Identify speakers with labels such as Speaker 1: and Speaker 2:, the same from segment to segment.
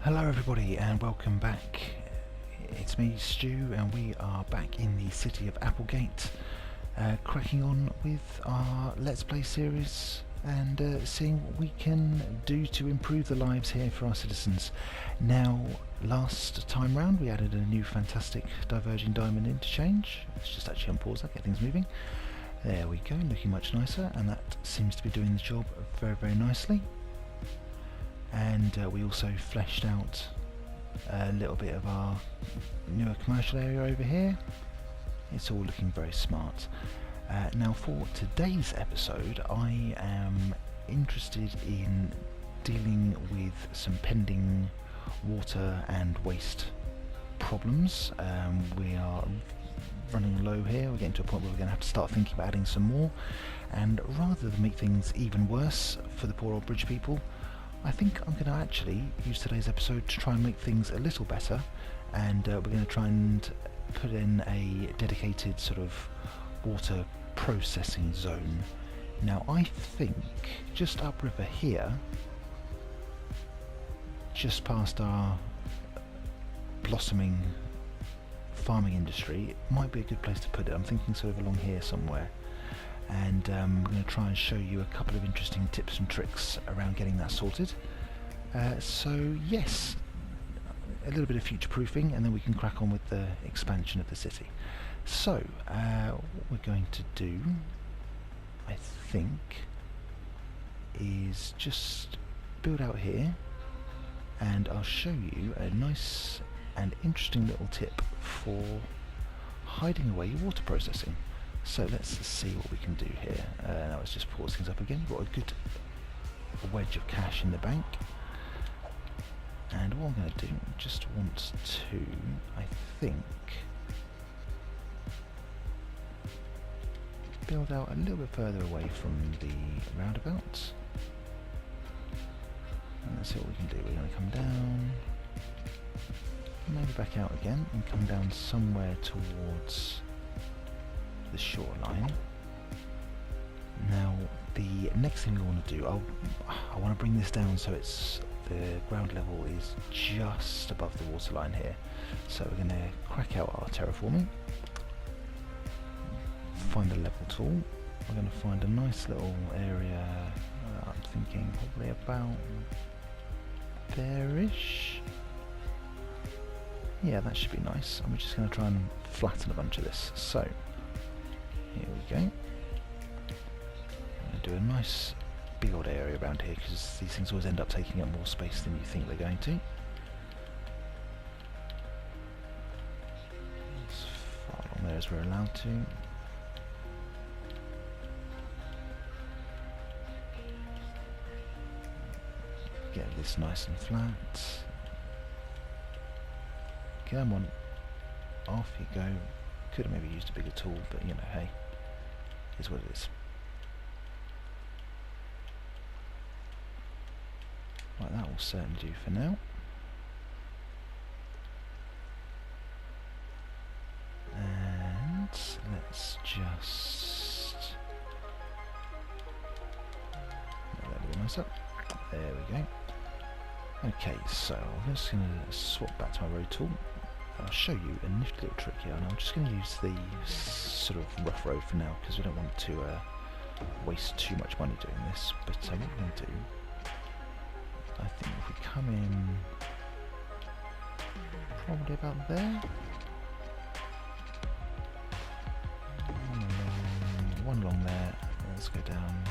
Speaker 1: Hello everybody and welcome back. It's me, Stu, and we are back in the city of Applegate, cracking on with our Let's Play series and seeing what we can do to improve the lives here for our citizens. Now, last time round we added a new fantastic diverging diamond interchange. Let's just actually unpause that, get things moving. There we go, looking much nicer, and that seems to be doing the job very nicely. And we also fleshed out a little bit of our newer commercial area over here. It's all looking very smart. Now for today's episode I am interested in dealing with some pending water and waste problems. We are running low here, we're getting to a point where we're going to have to start thinking about adding some more, and rather than make things even worse for the poor old bridge people, I think I'm going to actually use today's episode to try and make things a little better, and we're going to try and put in a dedicated sort of water processing zone. Now I think just upriver here, just past our blossoming farming industry, it might be a good place to put it. I'm thinking sort of along here somewhere. And I'm going to try and show you a couple of interesting tips and tricks around getting that sorted. So yes, a little bit of future proofing and then we can crack on with the expansion of the city. So what we're going to do, I think, is just build out here, and I'll show you a nice and interesting little tip for hiding away your water processing. So let's see what we can do here. Now let's just pause things up again. We've got a good wedge of cash in the bank. And what I'm going to do, just want to, I think, build out a little bit further away from the roundabout. And let's see what we can do. We're going to come down, maybe back out again, and come down somewhere towards the shoreline. Now the next thing we want to do, I want to bring this down so it's the ground level is just above the waterline here. So we're going to crack out our terraforming, find the level tool. We're going to find a nice little area, I'm thinking probably about there-ish. Yeah, that should be nice. And we're just going to try and flatten a bunch of this. So here we go. I'm going to do a nice big old area around here because these things always end up taking up more space than you think they're going to. As far along there as we're allowed to. Get this nice and flat. Come on, off you go. Could have maybe used a bigger tool, but you know, hey, is what it is. Right, that will certainly do for now. And let's just make that a little nicer. There we go. Okay, so I'm just going to swap back to my road tool. I'll show you a nifty little trick here, and I'm just going to use the sort of rough road for now because we don't want to waste too much money doing this. But what we're going to do, I think if we come in probably about there, one along there, let's go down.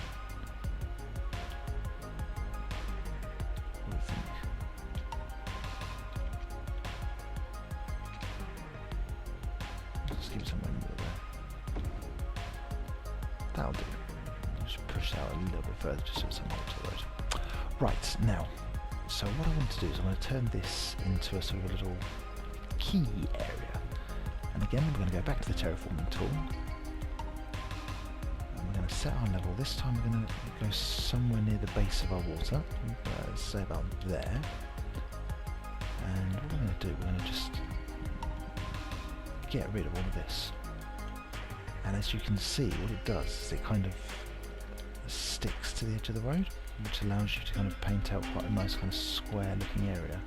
Speaker 1: What do you think? Just keep it somewhere in the middle there. That'll do. Just push out a little bit further just so it's somewhere to the road. Right, now, so what I want to do is I'm going to turn this into a sort of a little key area. And again, we're going to go back to the terraforming tool. And we're going to set our level. This time we're going to go somewhere near the base of our water. Let's say about there. And what we're going to do, we're going to just get rid of all of this. And as you can see, what it does is it kind of sticks to the edge of the road, which allows you to kind of paint out quite a nice kind of square looking area.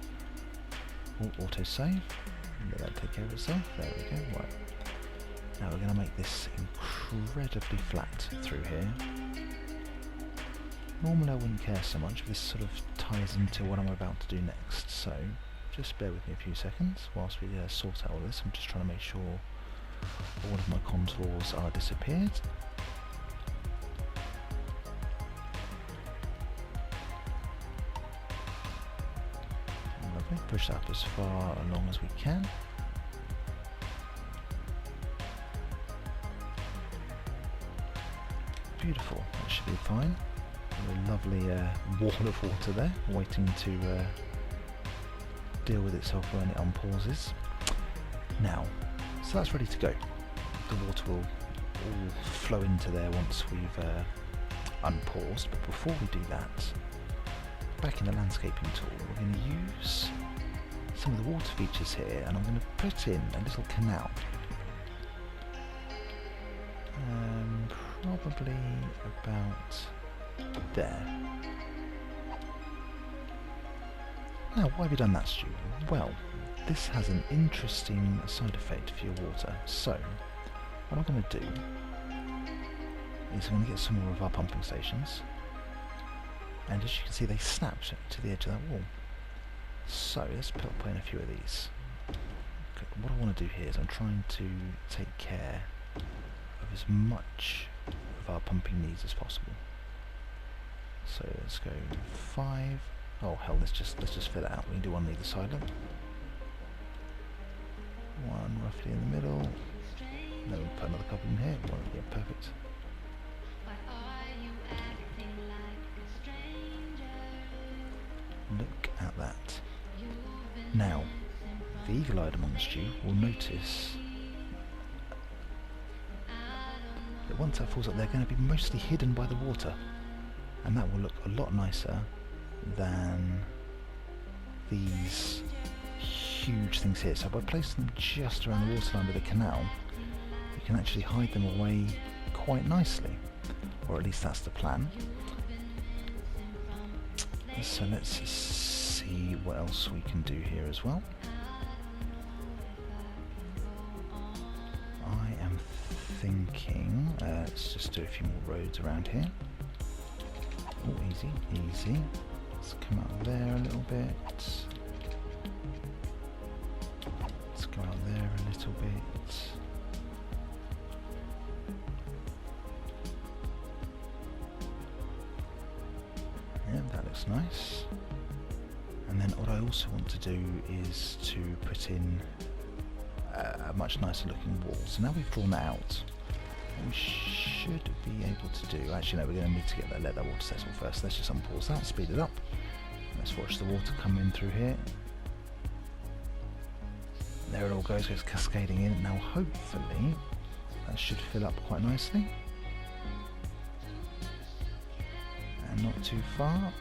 Speaker 1: Auto save. Let that take care of itself. There we go. Right. Now we're going to make this incredibly flat through here. Normally I wouldn't care so much, but this sort of ties into what I'm about to do next. So just bear with me a few seconds whilst we sort out all this. I'm just trying to make sure all of my contours are disappeared. Lovely. Push that up as far along as we can. Beautiful. That should be fine. A lovely wall of water there, waiting to deal with itself when it unpauses. Now, so that's ready to go. The water will all flow into there once we've unpaused, but before we do that, back in the landscaping tool, we're going to use some of the water features here, and I'm going to put in a little canal. Probably about there. Now, why have we done that, Stu? Well, this has an interesting side effect for your water. So, what I'm going to do is I'm going to get some more of our pumping stations, and as you can see, they snapped to the edge of that wall. So, let's put in a few of these. Okay, what I want to do here is I'm trying to take care of as much of our pumping needs as possible. So let's go 5. Oh hell, let's just fill it out. We can do one on either side. Look. One roughly in the middle. Then we'll put another couple in here. One, yeah, perfect. Look at that. Now, the eagle-eyed amongst you will notice that once that falls up, they're going to be mostly hidden by the water, and that will look a lot nicer than these huge things here. So by placing them just around the waterline with a canal, you can actually hide them away quite nicely, or at least that's the plan. So let's see what else we can do here as well. I am thinking, let's just do a few more roads around here. Oh, easy, easy. Let's come out there a little bit. Let's go out there a little bit. Yeah, that looks nice. And then what I also want to do is to put in a much nicer looking wall. So now we've drawn that out, what we should be able to do, actually no, we're going to need to get that, let that water settle first. Let's just unpause that, speed it up. Let's watch the water come in through here. There it all goes, it's cascading in. Now hopefully that should fill up quite nicely. And not too far.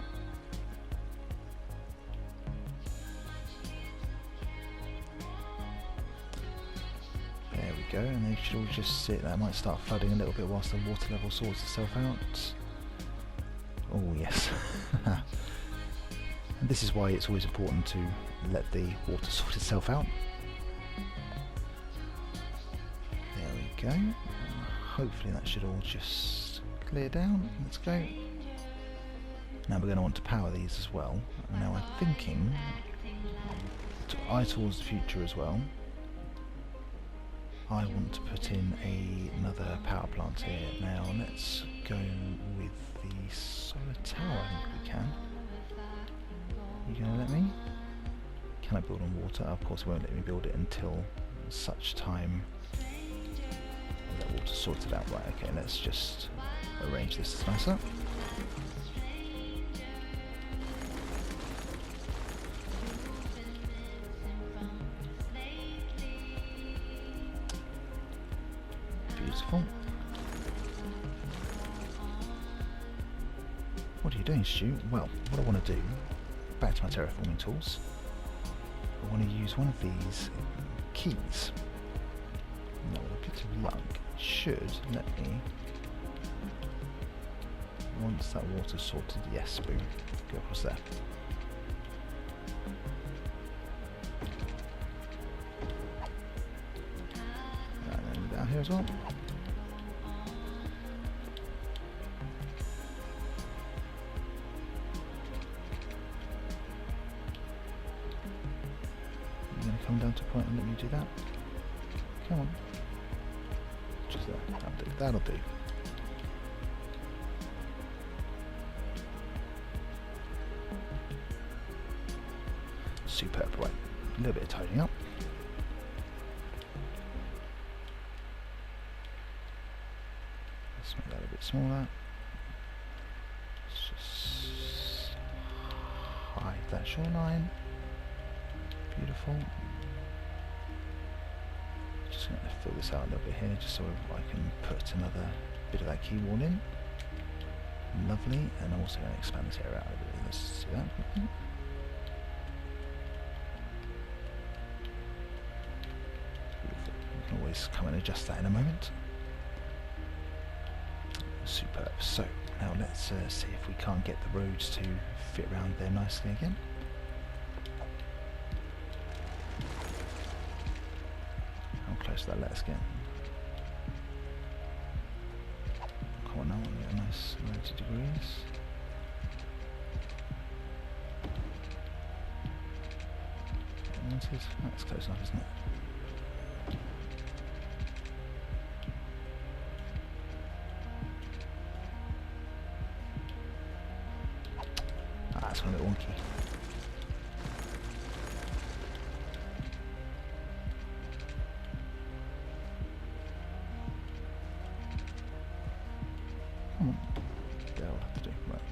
Speaker 1: There we go, and they should all just sit. That might start flooding a little bit whilst the water level sorts itself out. Oh yes. And this is why it's always important to let the water sort itself out. There we go. Hopefully that should all just clear down. Let's go. Now we're going to want to power these as well. Now I'm thinking to eye towards the future as well. I want to put in another power plant here. Now let's go with the solar tower. I think we can. You going to let me? Can I build on water? Of course it won't let me build it until such time as that water's sorted out. Right, okay, let's just arrange this nicer. Beautiful. What are you doing, Stu? Well, what I want to do, back to my terraforming tools, I want to use one of these keys. Now with a bit of luck, it should let me, once that water's sorted, yes, boom, go across there. here as well. You're going to come down to a point and let me do that. Come on. Just there. That'll do. That'll do. Superb. Right. A little bit of tidying up. Let's make that a bit smaller. Let's just hide that shoreline. Beautiful. Just going to fill this out a little bit here, just so I can put another bit of that key wall in. Lovely. And I'm also going to expand this area out a bit. Let's see that. We can always come and adjust that in a moment. Superb. So now let's see if we can't get the roads to fit around there nicely again. How close to that let us get? Come on now, we get a nice 90 degrees. That's close enough, isn't it? That's a bit wonky. Come on. Yeah, we'll have to do. Right.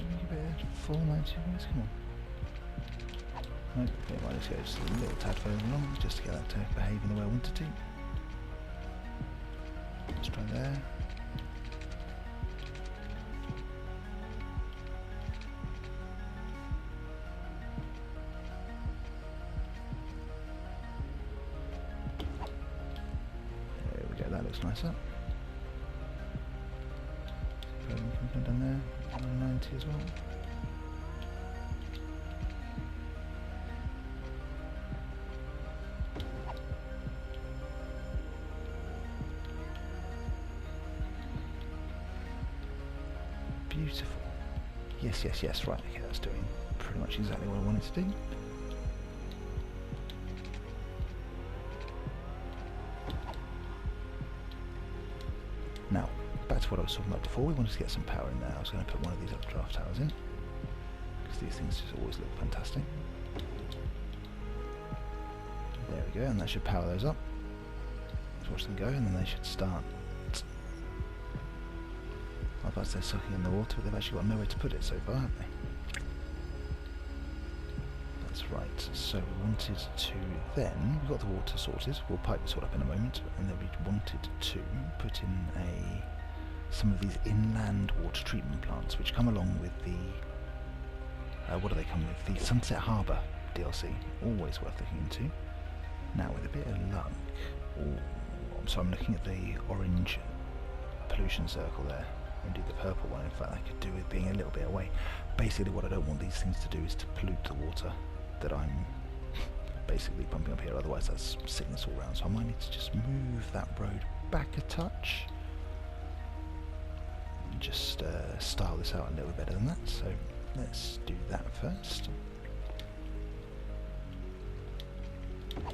Speaker 1: Make a bit of full 90 degrees. Come on. Okay, right, let's go just a little tad further along, just to get that to behave in the way I want it to. Let's try there. There we go, that looks nicer. So we can come down there, 190 as well. Beautiful. Yes, yes, yes, right, okay, that's doing pretty much exactly what I wanted to do. Now, back to what I was talking about before, we wanted to get some power in there. I was going to put one of these updraft towers in, because these things just always look fantastic. There we go, and that should power those up. Let's watch them go, and then they should start. Otherwise they're sucking in the water, but they've actually got nowhere to put it so far, haven't they? That's right. So we wanted to then, we've got the water sorted, we'll pipe this all up in a moment, and then we wanted to put in some of these inland water treatment plants, which come along with the, what do they come with? The Sunset Harbour DLC, always worth looking into. Now with a bit of luck, so I'm looking at the orange pollution circle there. Do the purple one. In fact, I could do with being a little bit away. Basically what I don't want these things to do is to pollute the water that I'm basically pumping up here, otherwise that's sickness all around. So I might need to just move that road back a touch and just style this out a little bit better than that. So let's do that first. I'll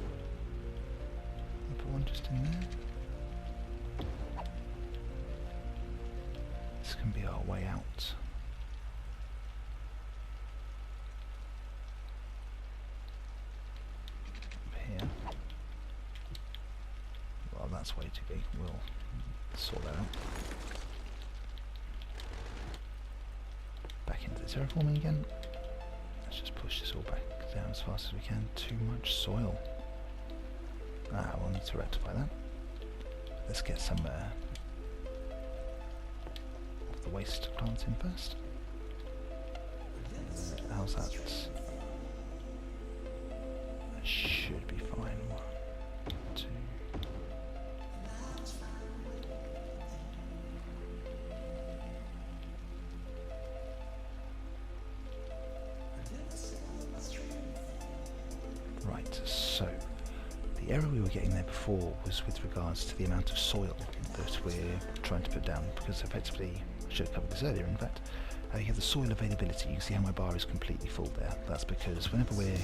Speaker 1: put one just in there. This can be our way out. Up here. Well, that's way to be. We'll sort that out. Back into the terraforming again. Let's just push this all back down as fast as we can. Too much soil. We'll need to rectify that. Let's get some the waste plants in first. How's that? That should be fine. 1, 2. So, the error we were getting there before was with regards to the amount of soil that we're trying to put down, because effectively, I should have covered this earlier in fact, you have the soil availability. You can see how my bar is completely full there. That's because whenever we're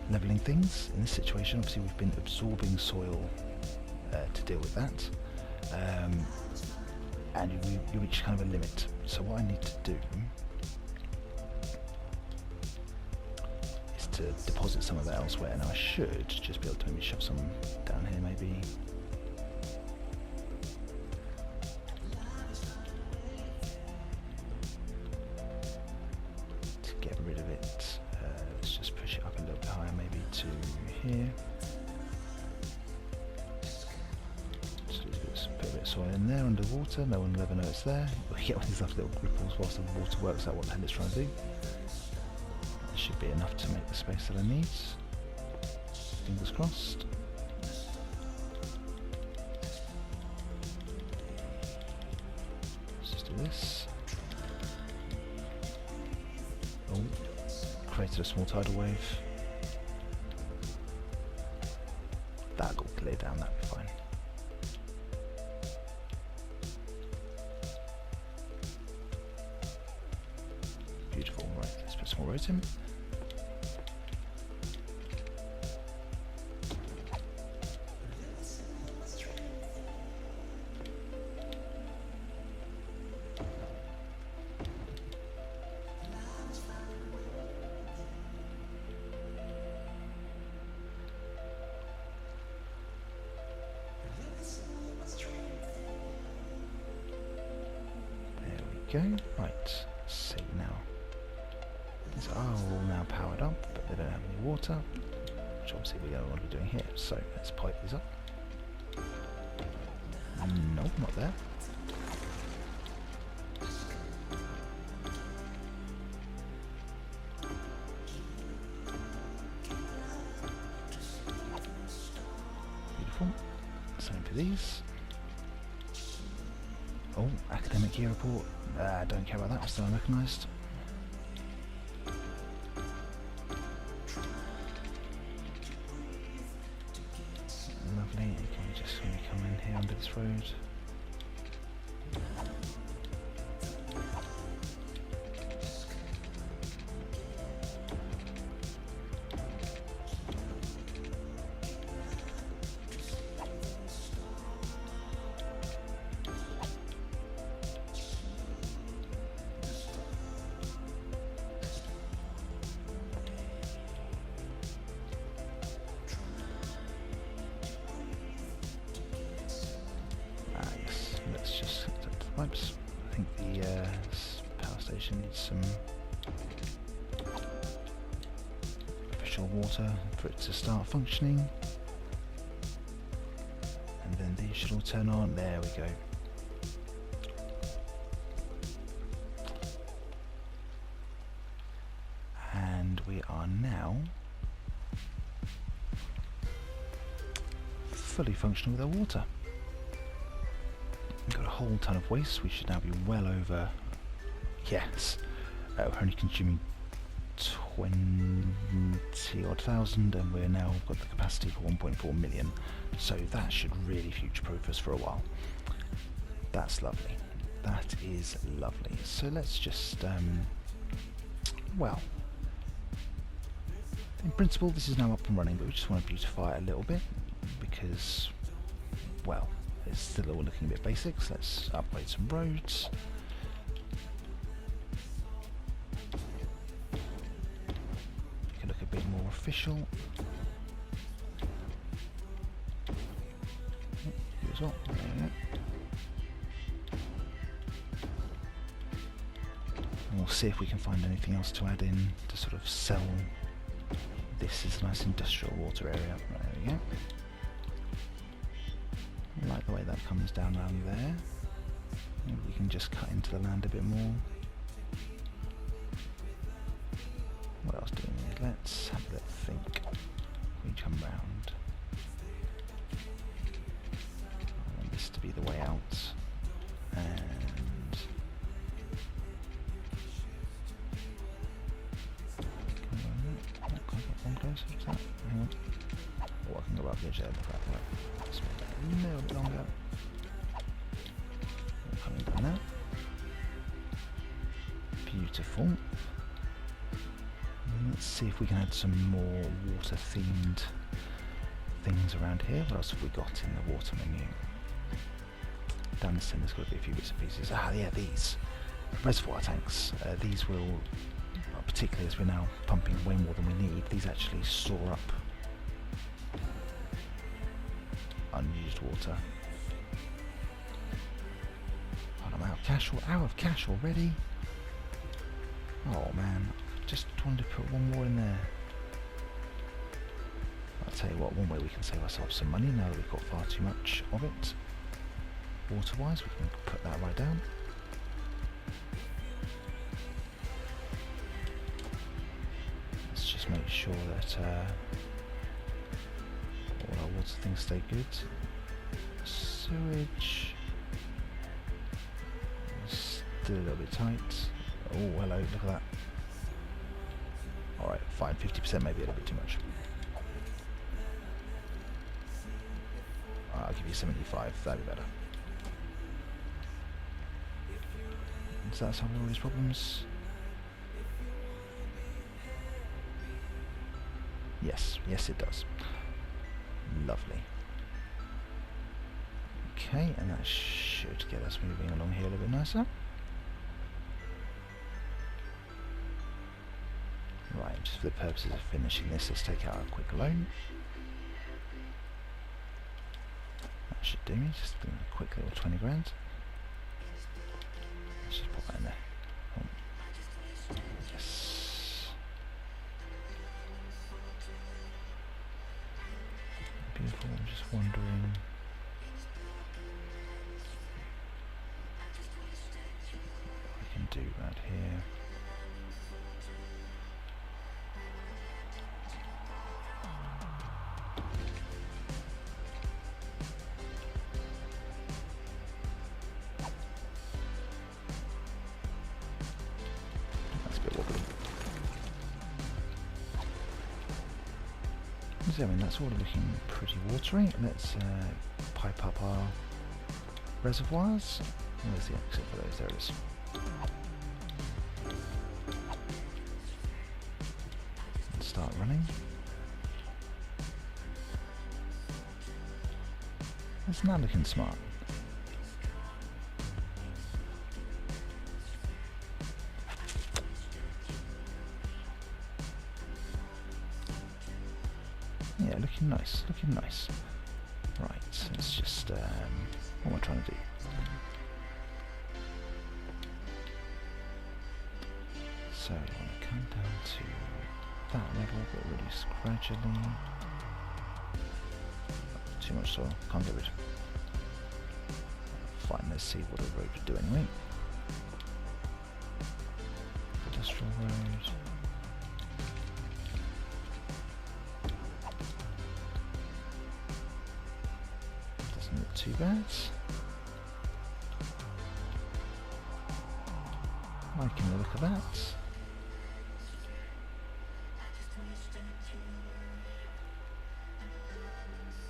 Speaker 1: levelling things, in this situation obviously we've been absorbing soil to deal with that, and you reach kind of a limit. So what I need to do is to deposit some of that elsewhere. Now I should just be able to maybe shove some down here maybe. To get rid of it, let's just push it up a little bit higher, maybe to here. Put a bit of soil in there under the water, no one will ever know it's there. We get all these lovely little ripples whilst the water works out what the hell it's trying to do. That should be enough to make the space that I need. Fingers crossed. Let's just do this. Oh, created a small tidal wave. That got cleared down, that'll be fine. Beautiful, right, let's put some more roads in. There we go, right, let's see now. These are all now powered up, but they don't have any water, which obviously we don't want to be doing here. So let's pipe these up. Nope, not there. Beautiful. Same for these. Oh, academic year report. Don't care about that, it's still unrecognised. Lovely, you can just come in here under this road. Pipes. I think the power station needs some official water for it to start functioning, and then these should all turn on. There we go. And we are now fully functional with our water. We've got a whole ton of waste. We should now be well over. Yes, we're only consuming 20 odd thousand, and we're now got the capacity for 1.4 million. So that should really future-proof us for a while. That's lovely. That is lovely. So let's just, well, in principle this is now up and running, but we just want to beautify it a little bit because, well, it's still all looking a bit basic, so let's upgrade some roads. Make it look a bit more official. You as well. There we go. And we'll see if we can find anything else to add in to sort of sell. This is a nice industrial water area. Right, there we go. I like the way that comes down around there. Maybe we can just cut into the land a bit more. What else do we need? Let's have a little think. We come round. I want this to be the way out. And one closer, is that? hang on. Oh, I can go up the edge there. Look at that. Just make that a little bit longer. Coming down now. Beautiful. Let's see if we can add some more water-themed things around here. What else have we got in the water menu? Down the centre there's got to be a few bits and pieces. Ah, yeah, these reservoir tanks. These will, particularly as we're now pumping way more than we need, these actually store up unused water. Oh, I'm out of cash already. Oh man, just wanted to put one more in there. I'll tell you what, one way we can save ourselves some money now that we've got far too much of it, water-wise, we can put that right down. Let's just make sure that all our water things stay good. Sewage, still a little bit tight. Oh, hello, look at that. Alright, fine, 50% maybe a little bit too much. I'll give you 75, that'd be better. Does that solve all these problems? Yes, yes it does. Lovely. Okay, and that should get us moving along here a little bit nicer. Right, just for the purposes of finishing this, let's take out a quick loan. That should do me, just a quick little 20 grand. Let's just pop that in there. Oh. Yes. Beautiful, I'm just wondering. What I can do right here. I mean, that's all looking pretty watery. Let's pipe up our reservoirs. Where's the exit for those? There it is. And start running. It's now looking smart. Yeah, looking nice, looking nice. Right, let's just, what am I trying to do? So, I want to come down to that level, but reduce gradually. Too much soil, can't get rid. Fine, let's see what the road would do anyway. Industrial road. Not too bad. Liking the look of that.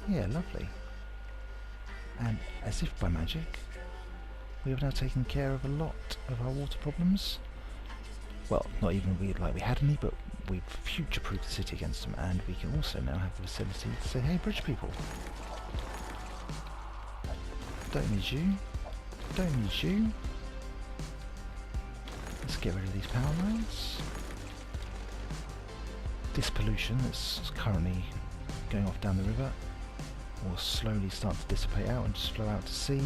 Speaker 1: Yeah, lovely. And as if by magic, we have now taken care of a lot of our water problems. Well, not even like we had any, but we've future-proofed the city against them, and we can also now have the facility to say, hey, bridge people. Don't need you. Don't need you. Let's get rid of these power lines. This pollution that's currently going off down the river will slowly start to dissipate out and just flow out to sea.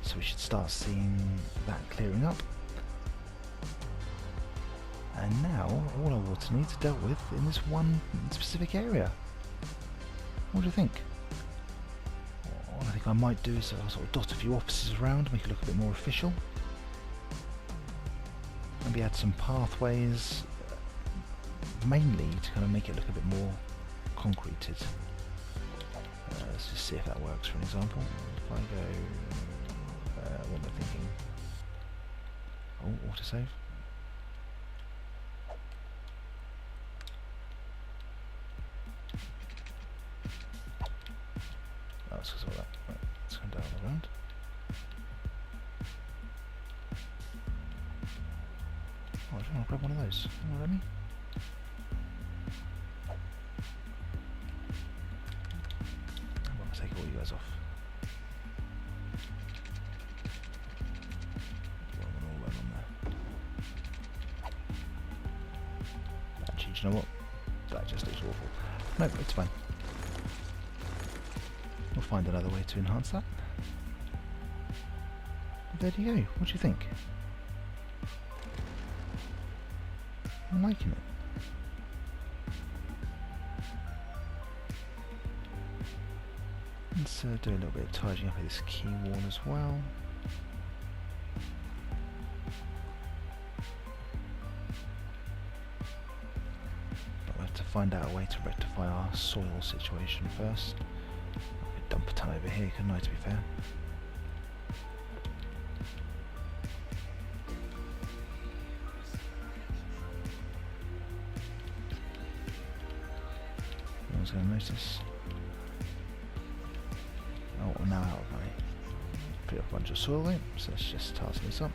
Speaker 1: So we should start seeing that clearing up. And now all our water needs are dealt with in this one specific area. What do you think? What I think I might do is I'll sort of dot a few offices around, make it look a bit more official. Maybe add some pathways, mainly to kind of make it look a bit more concreted. Let's just see if that works for an example. If I go, what am I thinking? Oh, autosave. I'll grab one of those. Let me. I'll take all you guys off. All on there. Actually, do you know what? That just looks awful. No, it's fine. We'll find another way to enhance that. There you go. What do you think? I'm liking it. Let's do a little bit of tidying up of this key wall as well. But we have to find out a way to rectify our soil situation first. I could dump a ton over here, couldn't I, to be fair? No one's going to notice. Oh, we're now out of money. Put up a bunch of soil though, so let's just tighten this up.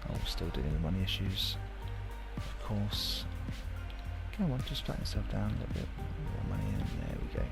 Speaker 1: Oh, we're still dealing with money issues, of course. Come on, just flatten yourself down a little bit. More money in, there we go.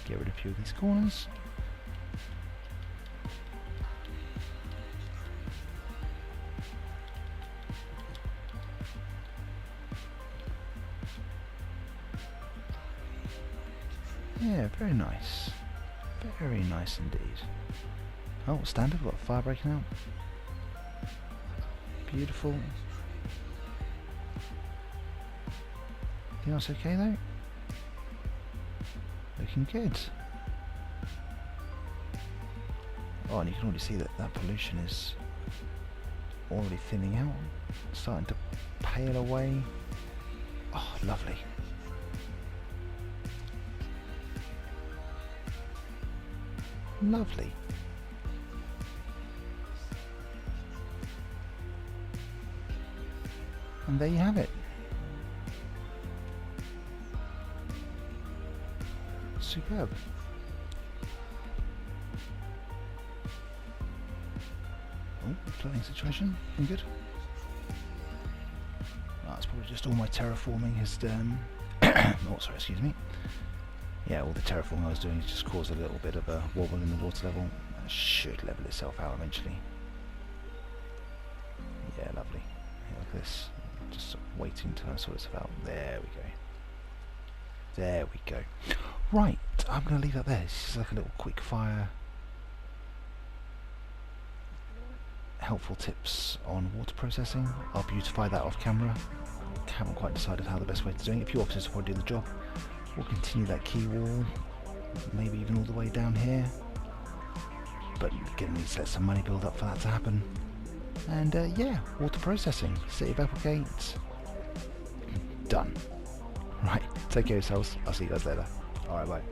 Speaker 1: Get rid of a few of these corners. Yeah, very nice. Very nice indeed. Oh, standard, we've got fire breaking out. Beautiful. Anything else okay though? Looking good. Oh, and you can already see that that pollution is already thinning out, starting to pale away. Oh, lovely. Lovely. And there you have it. Superb. Oh, flooding situation. Looking good. Oh, it's probably just all my terraforming has done. Oh, sorry, excuse me. Yeah, all the terraforming I was doing has just caused a little bit of a wobble in the water level. That should level itself out eventually. Yeah, lovely. Yeah, look at this. Just waiting to sort itself out. There we go. There we go. Right, I'm going to leave that there. This is like a little quick fire. Helpful tips on water processing. I'll beautify that off camera. Haven't quite decided how the best way to do it. A few officers will probably do the job. We'll continue that key wall, maybe even all the way down here. But you're going to need to let some money build up for that to happen. And yeah, water processing. City of Applegate. Done. Right, take care of yourselves. I'll see you guys later. Alright, bye.